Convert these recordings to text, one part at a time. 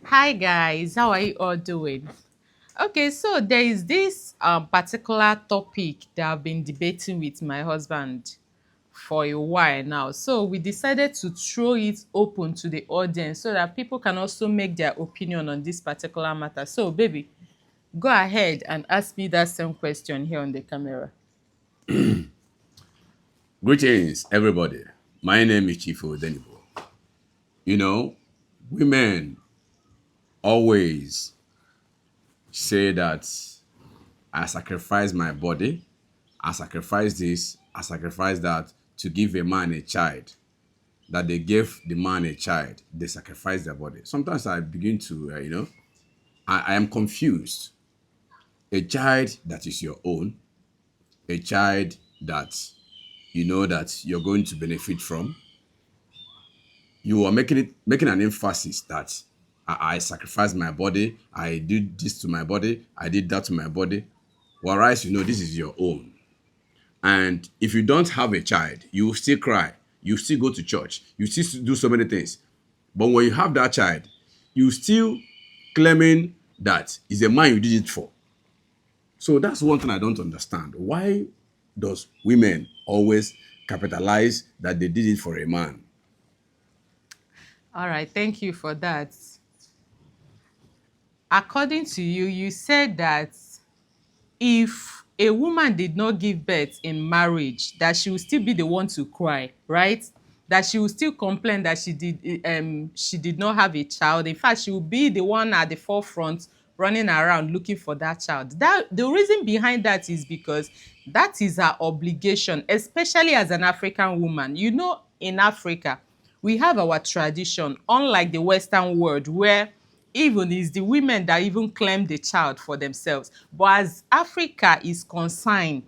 Hi guys, how are you all doing? Okay, so there is this particular topic that I've been debating with my husband for a while now. So we decided to throw it open to the audience so that people can also make their opinion on this particular matter. So, baby, go ahead and ask me that same question here on the camera. Greetings, everybody. My name is Chief Denibo. You know, women always say that I sacrifice my body, I sacrifice this, I sacrifice that to give a man a child. That they gave the man a child, they sacrifice their body. Sometimes I begin to, I am confused. A child that is your own, a child that you know that you're going to benefit from, you are making an emphasis that I sacrificed my body, I did this to my body, I did that to my body. Whereas you know this is your own. And if you don't have a child, you will still cry, you still go to church, you still do so many things. But when you have that child, you still claiming that it's a man you did it for. So that's one thing I don't understand. Why does women always capitalize that they did it for a man? All right, thank you for that. According to you, you said that if a woman did not give birth in marriage, that she will still be the one to cry, right? That she will still complain that she did not have a child. In fact, she will be the one at the forefront running around looking for that child. That the reason behind that is because that is her obligation, especially as an African woman. You know, in Africa, we have our tradition, unlike the Western world, where even is the women that even claim the child for themselves. But as Africa is concerned,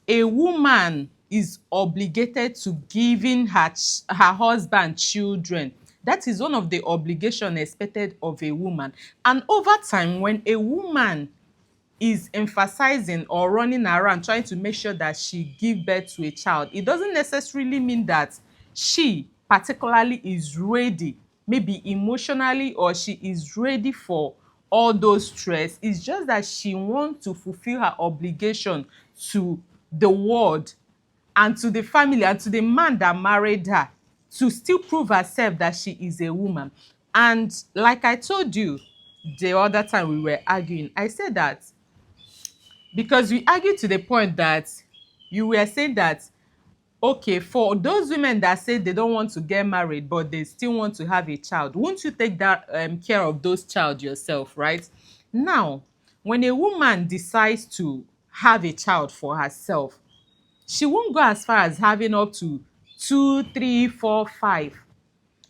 a woman is obligated to giving her husband children. That is one of the obligation expected of a woman. And over time, when a woman is emphasizing or running around trying to make sure that she give birth to a child, it doesn't necessarily mean that she particularly is ready, maybe emotionally, or she is ready for all those stress. It's just that she wants to fulfill her obligation to the world and to the family and to the man that married her, to still prove herself that she is a woman. And like I told you the other time we were arguing, I said that because we argued to the point that you were saying that, okay, for those women that say they don't want to get married but they still want to have a child, won't you take that care of those child yourself, right? Now, when a woman decides to have a child for herself, she won't go as far as having up to two, three, four, five.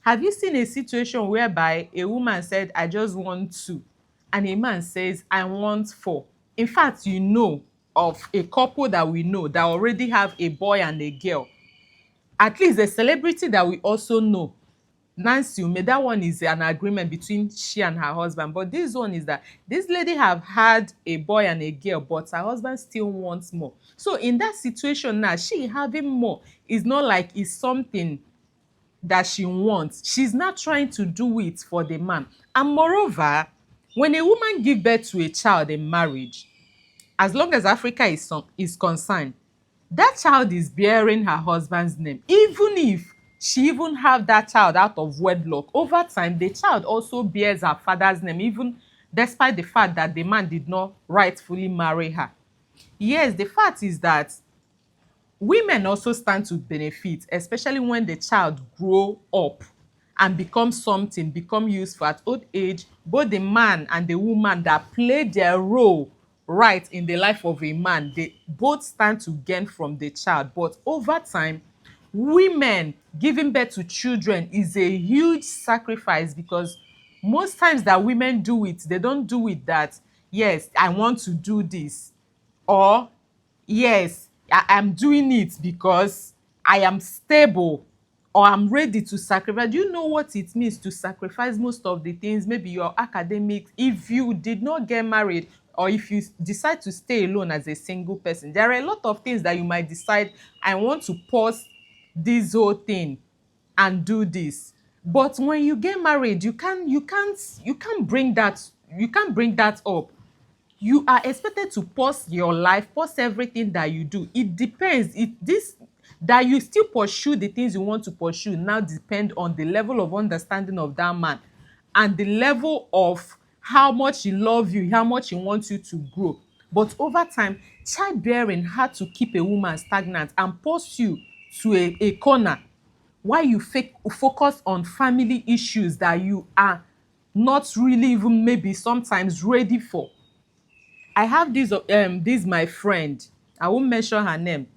Have you seen a situation whereby a woman said, I just want two, and a man says, I want four? In fact, you know of a couple that we know that already have a boy and a girl. At least a celebrity that we also know, Nancy Ume, that one is an agreement between she and her husband. But this one is that this lady have had a boy and a girl, but her husband still wants more. So in that situation now, she having more is not like it's something that she wants. She's not trying to do it for the man. And moreover, when a woman give birth to a child in marriage, as long as Africa is concerned, that child is bearing her husband's name. Even if she even have that child out of wedlock, over time the child also bears her father's name, even despite the fact that the man did not rightfully marry her. Yes, the fact is that women also stand to benefit, especially when the child grow up and become something, become useful at old age. Both the man and the woman that play their role right in the life of a man, they both stand to gain from the child. But over time, women giving birth to children is a huge sacrifice, because most times that women do it, they don't do it that, yes, I want to do this, or yes, I'm doing it because I am stable, or I'm ready to sacrifice. Do you know what it means to sacrifice most of the things? Maybe your academics, if you did not get married, or if you decide to stay alone as a single person, there are a lot of things that you might decide, I want to pause this whole thing and do this. But when you get married, you can't bring that up. You are expected to pause your life, pause everything that you do. It depends. It this that you still pursue the things you want to pursue now depend on the level of understanding of that man and the level of how much he love you, how much he wants you to grow. But over time, childbearing had to keep a woman stagnant and push you to a corner while you focus on family issues that you are not really even maybe sometimes ready for. I have this my friend, I won't mention her name,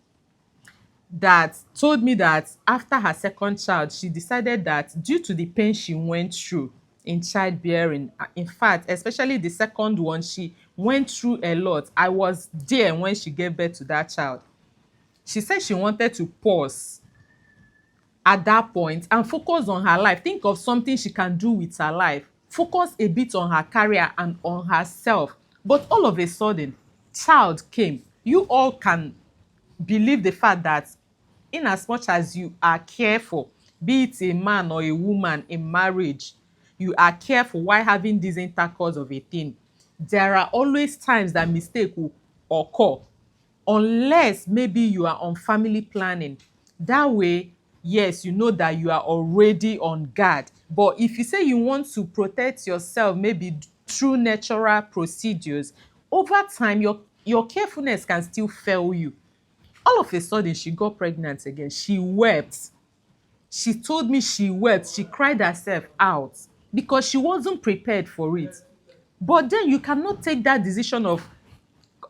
that told me that after her second child, she decided that due to the pain she went through in childbearing, in fact, especially the second one, she went through a lot. I was there when she gave birth to that child. She said she wanted to pause at that point and focus on her life. Think of something she can do with her life. Focus a bit on her career and on herself. But all of a sudden, child came. You all can believe the fact that in as much as you are careful, be it a man or a woman in marriage, you are careful while having this intercourse of a thing. There are always times that mistake will occur, unless maybe you are on family planning. That way, yes, you know that you are already on guard. But if you say you want to protect yourself maybe through natural procedures, over time your carefulness can still fail you. All of a sudden she got pregnant again. She wept. She told me she wept. She cried herself out because she wasn't prepared for it. But then you cannot take that decision of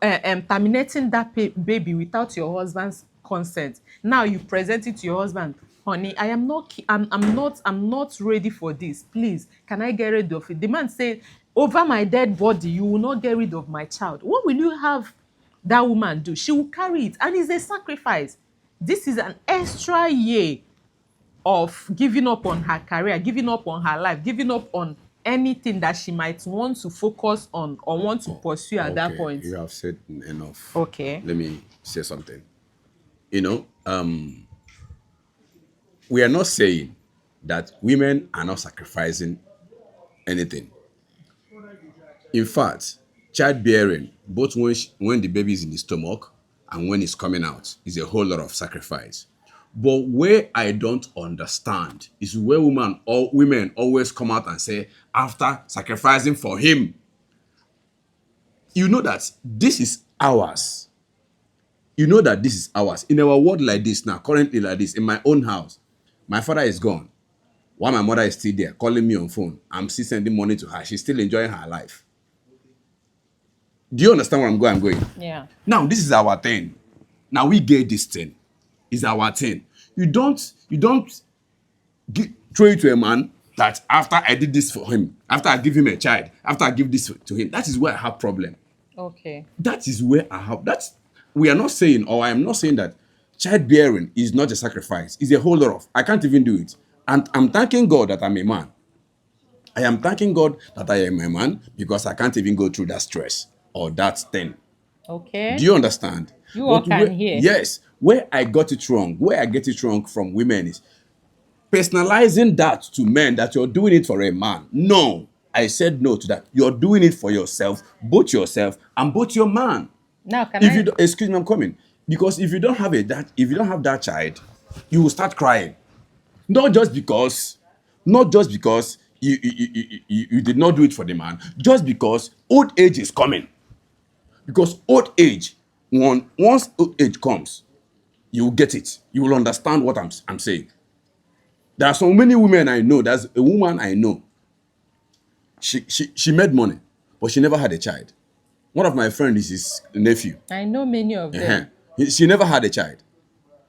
terminating that baby without your husband's consent. Now you present it to your husband. Honey, I am not I'm not ready for this. Please, can I get rid of it? The man said, over my dead body you will not get rid of my child. What will you have that woman do? She will carry it, and it's a sacrifice. This is an extra year of giving up on her career, giving up on her life, giving up on anything that she might want to focus on or want to pursue at that Okay, point. you have said enough. Okay. Let me say something. You know, we are not saying that women are not sacrificing anything. In fact, childbearing, both when the baby is in the stomach and when it's coming out, is a whole lot of sacrifice. But where I don't understand is where women always come out and say, after sacrificing for him, you know that this is ours. You know that this is ours. In our world like this now, currently like this, in my own house, my father is gone. While my mother is still there, calling me on phone. I'm still sending money to her. She's still enjoying her life. Do you understand where I'm going? Yeah. Now, this is our thing. Now we get this thing. It's our thing. You don't throw it to a man that after I did this for him, after I give him a child, after I give this to him, that is where I have problem. Okay. That is where I have that's we are not saying, or I am not saying that childbearing is not a sacrifice. It's a whole lot of I can't even do it. And I'm thanking God that I'm a man. I am thanking God that I am a man because I can't even go through that stress or that thing. Do Okay. you understand? You all But can hear. yes, where I got it wrong, where I get it wrong from women is personalizing that to men that you're doing it for a man. No, I said no to that. You're doing it for yourself and both your man. Now can If you I don't, excuse me, I'm coming. Because if you don't have that child, you will start crying. Not just because, not just because you did not do it for the man, just because old age is coming. Because old age, once old age comes, you will get it. You will understand what I'm saying. There are so many women I know. There's a woman I know. She made money, but she never had a child. One of my friends is his nephew. I know many of Uh-huh. them. She never had a child.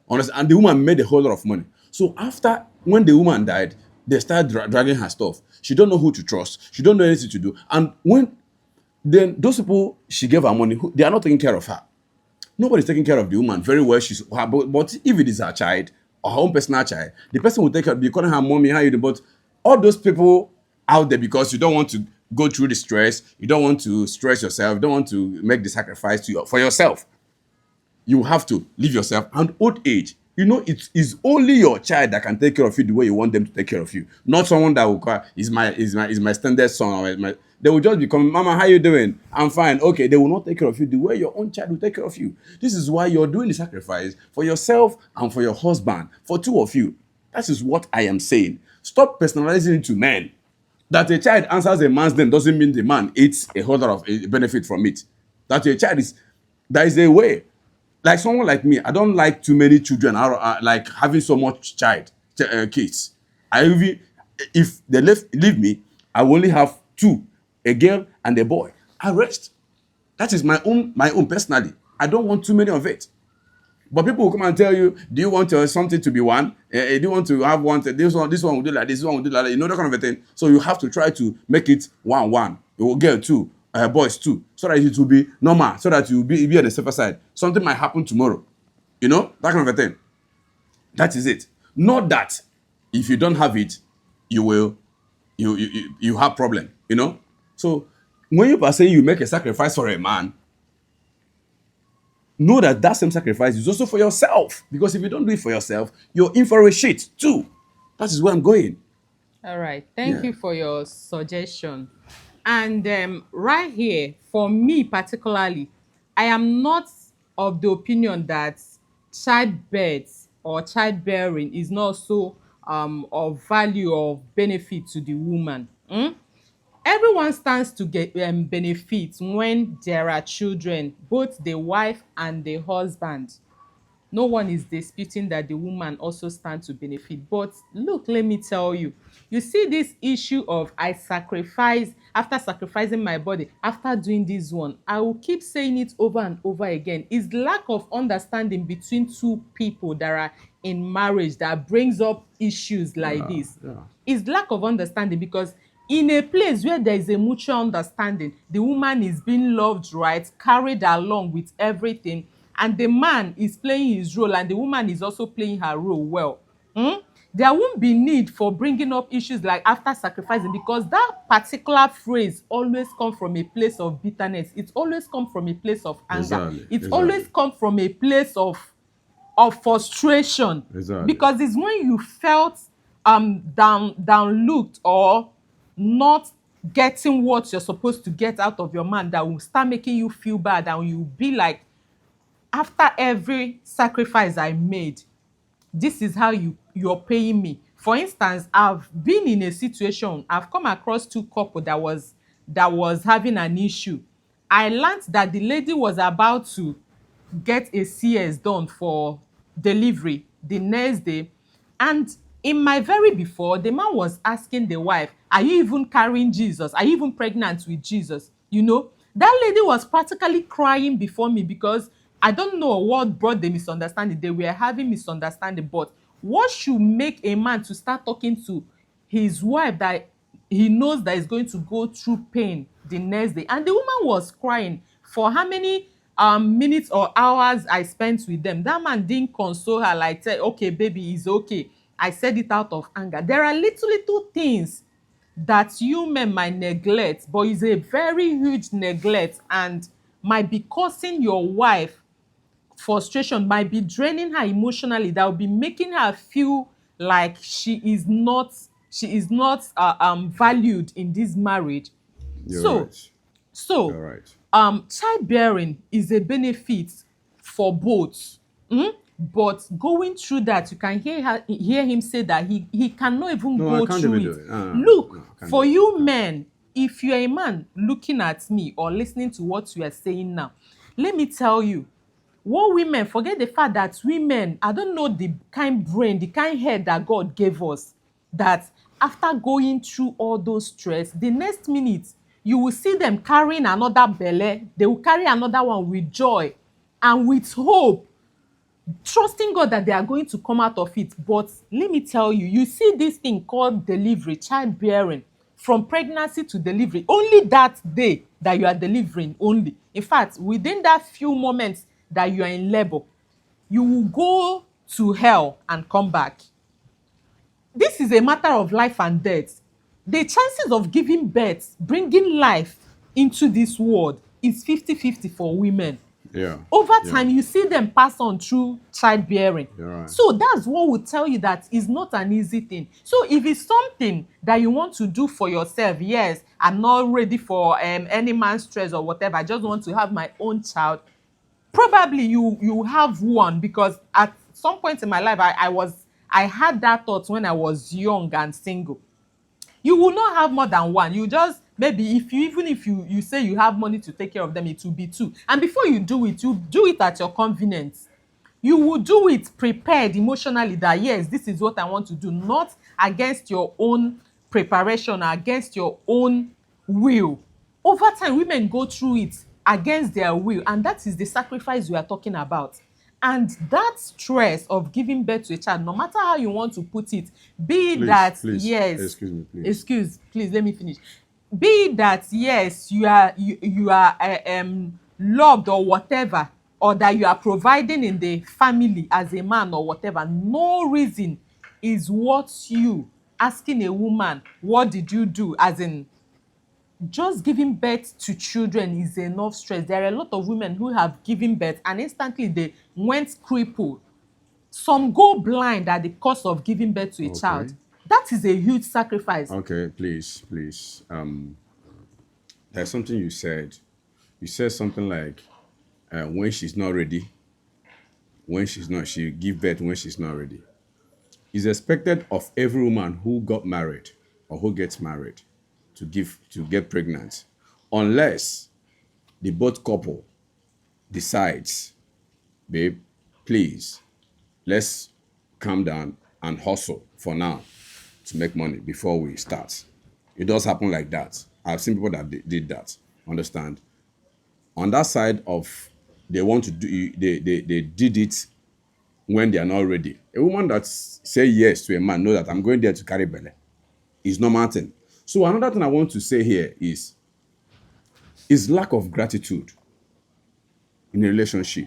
Honestly, and the woman made a whole lot of money. So after when the woman died, they started dragging her stuff. She don't know who to trust. She don't know anything to do. And when then those people she gave her money, they are not taking care of her. Nobody's taking care of the woman very well. But if it is her child or her own personal child, the person will take her, be calling her mommy, how you do. But all those people out there because you don't want to go through the stress, you don't want to stress yourself, you don't want to make the sacrifice for yourself. You have to leave yourself. And old age You know, it is only your child that can take care of you the way you want them to take care of you. Not someone that will cry, is my standard son, or is my, they will just become, Mama, how you doing? I'm fine. Okay, they will not take care of you the way your own child will take care of you. This is why you're doing the sacrifice for yourself and for your husband, for two of you. That is what I am saying. Stop personalizing it to men. That a child answers a man's name doesn't mean the man eats a whole lot of benefit from it. That a child is, there is a way. Like someone like me, I don't like too many children. Like having so much kids. I even, if they leave me, I will only have two, a girl and a boy. I rest. That is my own personally. I don't want too many of it. But people will come and tell you, do you want something to be one? Do you want to have one? This one will do like this one will do like that. You know, that kind of a thing. So you have to try to make it one. You will get two, boys two, so that it will be normal, so that you will be on the safer side. Something might happen tomorrow. You know, that kind of a thing. That is it. Not that if you don't have it, you will you have problem. You know. So when you are saying you make a sacrifice for a man, know that that same sacrifice is also for yourself. Because if you don't do it for yourself, you're in for a shit too. That is where I'm going. All right. Thank Yeah. you for your suggestion. And right here, for me particularly, I am not of the opinion that childbirth or childbearing is not so of value or benefit to the woman. Everyone stands to get benefit when there are children, both the wife and the husband. No one is disputing that the woman also stand to benefit. But look, let me tell you, you see this issue of I sacrifice, after sacrificing my body, after doing this one, I will keep saying it over and over again, is lack of understanding between two people that are in marriage that brings up issues like this. Yeah. Is lack of understanding, because in a place where there is a mutual understanding, the woman is being loved right, carried along with everything, and the man is playing his role and the woman is also playing her role well. There won't be need for bringing up issues like after sacrificing, because that particular phrase always come from a place of bitterness. It always come from a place of anger. Exactly. It Exactly. always come from a place of frustration. Exactly. Because it's when you felt downlooked or not getting what you're supposed to get out of your man that will start making you feel bad, and you be like, after every sacrifice I made, this is how you're paying me. For instance, I've been in a situation, I've come across two couple that was having an issue. I learned that the lady was about to get a CS done for delivery the next day. And in my very before, the man was asking the wife, are you even carrying Jesus? Are you even pregnant with Jesus? You know, that lady was practically crying before me, because I don't know what brought the misunderstanding. They were having misunderstanding. But what should make a man to start talking to his wife that he knows that is going to go through pain the next day? And the woman was crying. For how many minutes or hours I spent with them, that man didn't console her, like say, okay baby, it's okay, I said it out of anger. There are little things that you men might neglect, but it's a very huge neglect, and might be causing your wife frustration, might be draining her emotionally, that will be making her feel like she is not valued in this marriage. You're so right. so You're right. childbearing is a benefit for both. But going through that, you can hear him say that he cannot even No, I go can't through even do it. it. Look, No, I can't do for it. you men, if you're a man looking at me or listening to what you are saying now, let me tell you, what women forget, the fact that women, I don't know the kind brain, the kind head that God gave us, that after going through all those stress, the next minute you will see them carrying another belle, they will carry another one with joy and with hope, trusting God that they are going to come out of it. But let me tell you, you see this thing called delivery, childbearing, from pregnancy to delivery, only that day that you are delivering only. In fact, within that few moments that you are in labor, you will go to hell and come back. This is a matter of life and death. The chances of giving birth, bringing life into this world, is 50-50 for women. Yeah. Over Yeah. time you see them pass on through childbearing. You're right. So that's what will tell you that it's not an easy thing. So if it's something that you want to do for yourself, yes, I'm not ready for any man's stress or whatever, I just want to have my own child, probably you have one, because at some point in my life I had that thought when I was young and single. You will not have more than one. You just, maybe if you, even if you say you have money to take care of them, it will be two. And before you do it, you do it at your convenience. You will do it prepared emotionally that yes, this is what I want to do, not against your own preparation or against your own will. Over time women go through it against their will, and that is the sacrifice we are talking about. And that stress of giving birth to a child, no matter how you want to put it, be it Please, that please, yes, excuse me, please. excuse, please let me finish. Be it that yes, you are loved or whatever, or that you are providing in the family as a man or whatever, no reason is worth you asking a woman what did you do, as in just giving birth to children is enough stress. There are a lot of women who have given birth and instantly they went crippled. Some go blind at the cost of giving birth to a child. Okay. That is a huge sacrifice. Okay, please, please. There's something you said. You said something like, when she's not ready, when she's not, she give birth when she's not ready. It's expected of every woman who got married or who gets married to get pregnant, unless the both couple decides, babe, please, let's calm down and hustle for now to make money before we start. It does happen like that. I've seen people that did that. Understand? On that side of, they want to do, they did it when they are not ready. A woman that say yes to a man know that I'm going there to carry belly is normal thing. So another thing I want to say here is lack of gratitude in a relationship,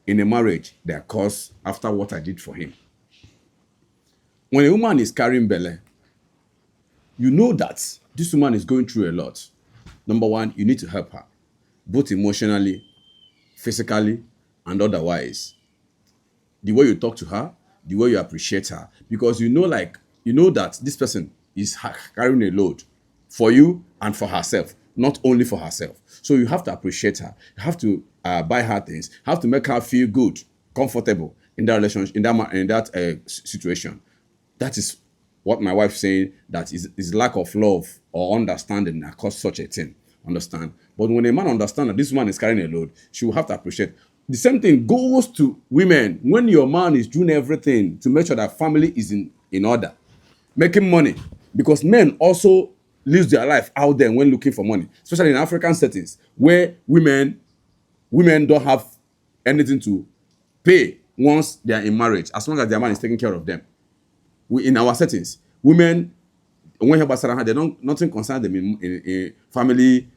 in a marriage that comes after what I did for him. When a woman is carrying belly, you know that this woman is going through a lot. Number one, you need to help her, both emotionally, physically, and otherwise. The way you talk to her, the way you appreciate her, because you know that this person is carrying a load for you and for herself, not only for herself. So you have to appreciate her. You have to buy her things. You have to make her feel good, comfortable in that relationship, in that situation. That is what my wife saying, that is lack of love or understanding that caused such a thing. Understand? But when a man understands that this woman is carrying a load, she will have to appreciate. The same thing goes to women. When your man is doing everything to make sure that family is in order, making money, because men also live their life out there when looking for money, especially in African settings where women don't have anything to pay once they are in marriage, as long as their man is taking care of them. In our settings, women, when they don't, nothing concerns them in family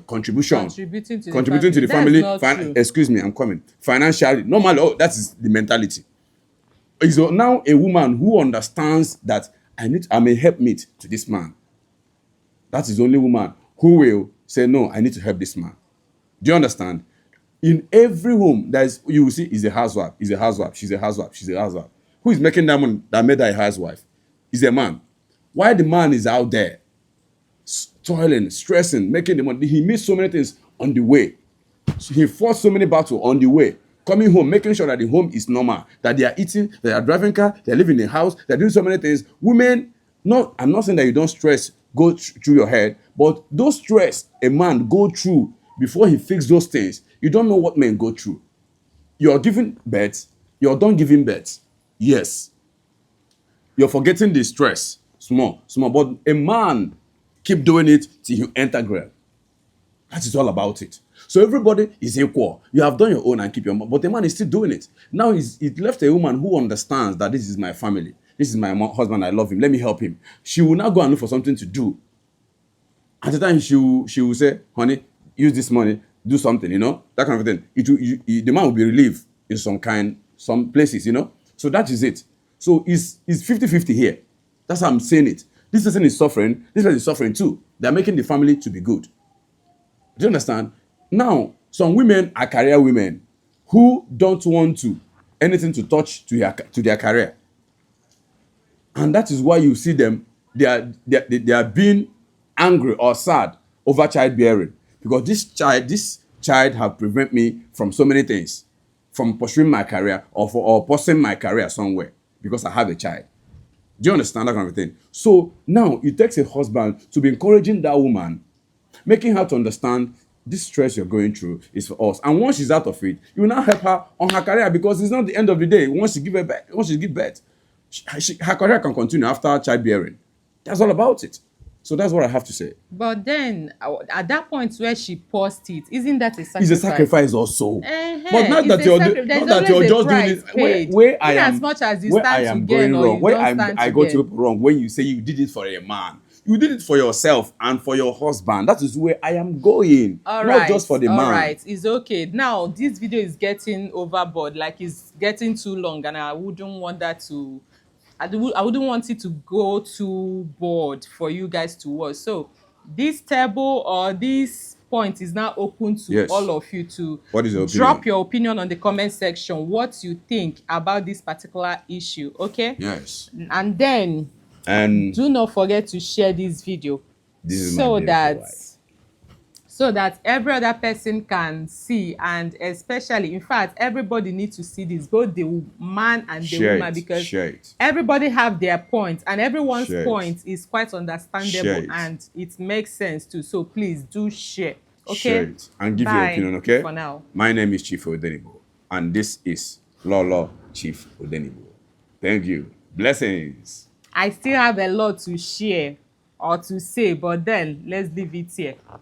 contribution, Contributing to the family. That's not true. excuse me, I'm coming. Financially, normally, oh, that is the mentality. Is now a woman who understands that I'm a helpmate to this man. That is the only woman who will say, no, I need to help this man. Do you understand? In every home, you will see is a housewife, she's a housewife. Who is making that money that made her a housewife? Is a man. Why the man is out there toiling, stressing, making the money? He missed so many things on the way. So he fought so many battles on the way. Coming home, making sure that the home is normal, that they are eating, they are driving car, they are living in a house, they are doing so many things. Women, I'm not saying that you don't stress go through your head, but those stress a man go through before he fix those things, you don't know what men go through. You're giving birth, you're done giving birth. Yes. You're forgetting the stress. Small. But a man keep doing it till you enter grave. That is all about it. So everybody is equal. You have done your own and keep your mouth, but the man is still doing it. Now it left a woman who understands that this is my family. This is my husband. I love him. Let me help him. She will now go and look for something to do. At the time, she will say, honey, use this money, do something, that kind of thing. The man will be relieved in some places, So that is it. So it's 50-50 here. That's how I'm saying it. This person is suffering. This person is suffering too. They're making the family to be good. Do you understand? Now, Some women are career women who don't want to anything to touch to their career. And that is why you see them, they are being angry or sad over childbearing. Because this child have prevent me from so many things, from pursuing my career or pursuing my career somewhere because I have a child. Do you understand that kind of thing? So now it takes a husband to be encouraging that woman, making her to understand this stress you're going through is for us. And once she's out of it, you will now help her on her career, because it's not the end of the day. Once she give birth, her career can continue after childbearing. That's all about it. So that's what I have to say. But then at that point where she paused it, isn't that a sacrifice? It's a sacrifice also. But not It's that a you're there's not that you're always a just doing price it paid. where I In am as much as you where I stand am to gain going or wrong. you Where don't stand I to got you gain. wrong when you say you did it for a man. You did it for yourself and for your husband. That is where I am going. All not right, just for the all man. right, it's okay. Now this video is getting overboard, like it's getting too long, and I wouldn't want that to. I wouldn't want it to go too bored for you guys to watch. So this table or this point is now open to Yes. all of you to What is your drop opinion? your opinion on the comment section. What you think about this particular issue, okay? Yes. And then And do not forget to share this video this is my so beautiful that wife. every other person can see, and especially, in fact, everybody needs to see this, both the man and the Share woman, it, because share it. everybody have their point and everyone's Share it. point is quite Share understandable it. and it makes sense too. So please do share. Okay, Share it and give your Bye opinion, okay? for now. My name is Chief Odenibo, and this is Lolo Chief Odenibo. Thank you. Blessings. I still have a lot to share or to say, but then let's leave it here.